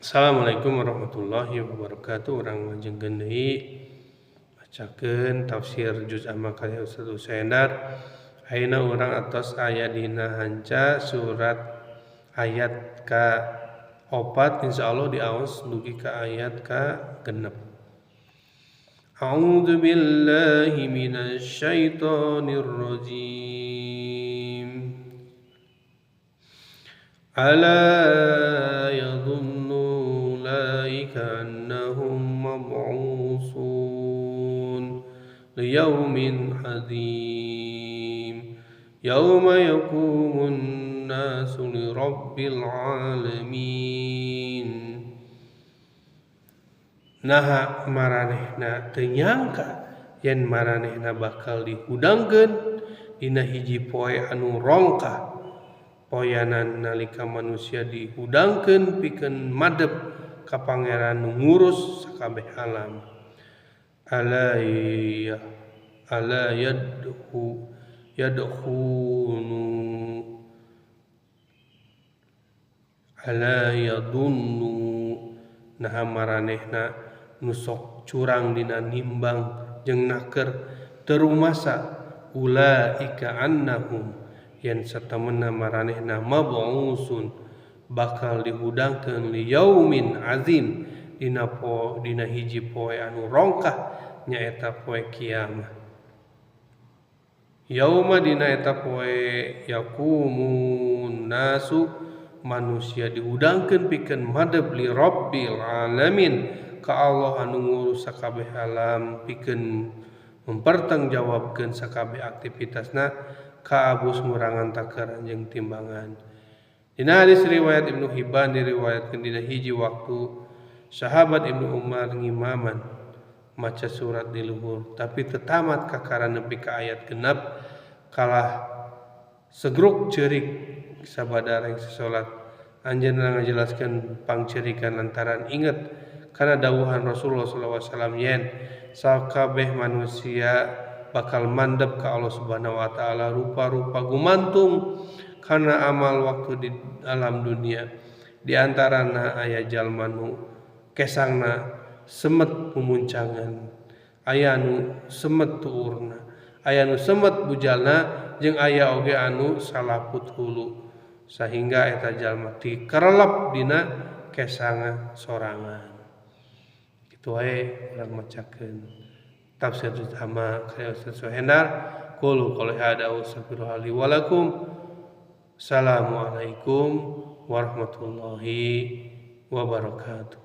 Assalamualaikum warahmatullahi wabarakatuh. Urang ngajengkeun deui bacakeun tafsir juz amma karya Ustaz Usaindar. Ayeuna urang atos aya dina hanca surat ayat ka 4 insyaallah diaos dugi ka ayat ka 6. A'udzu billahi minasy syaithanir rajim. Ala yadhunnu ulaika annahum mab'usun liyaumin adzim yauma yaqumun nasu lirabbil alamin. Naha maranehna teu nyangka yen maranehna bakal dihudangkeun dina hiji poe anu rongkah. Poyanan nalika manusia dihudangkeun pikeun madep ka pangeran nu ngurus sakabeh alam. Ala yadunnu naha maranehna nu sok curang dina nimbang jeung naker teu rumasa ulaika annahum yen satemena maranehna mab'usun bakal dihudangkeun li yaumin azim dina hiji poe anu rongkah nyaeta poe kiamat. Yauma dina eta poe yaqumun nasu manusia dihudangkeun pikeun madep li rabbil alamin ka Allah anu ngurus sakabeh alam pikeun mempertanggungjawabkeun sakabeh aktivitasna ka abus ngurangan takaran jeung timbangan. Dina hadis riwayat Ibnu Hibban diriwayatkeun dina hiji waktu sahabat Ibnu Umar ngimaman maca surat di luhur tapi teu tamat kakara nepi ka ayat genep kalah segruk ceurik sabada rek salat. Anjeunna ngajelaskeun pangceurikan lantaran inget kana dawuhan Rasulullah sallallahu alaihi wasallam yen sakabeh manusia bakal mandep ka Allah Subhanahu wa taala rupa-rupa gumantung kana amal waktu di alam dunia. Di antarana aya jalma nu kesangna semet mumuncangan, aya nu semet tuurna, aya nu semet bujalna jeung aya oge anu salaput hulu sehingga eta jalma dikarelep dina kesanga sorangan. Kitu wae urang macakeun tafsir juz amma karya Ustaz Usaindar. Qul qouli hada wa astaghfirullaha li wa lakum. Assalamualaikum warahmatullahi wabarakatuh.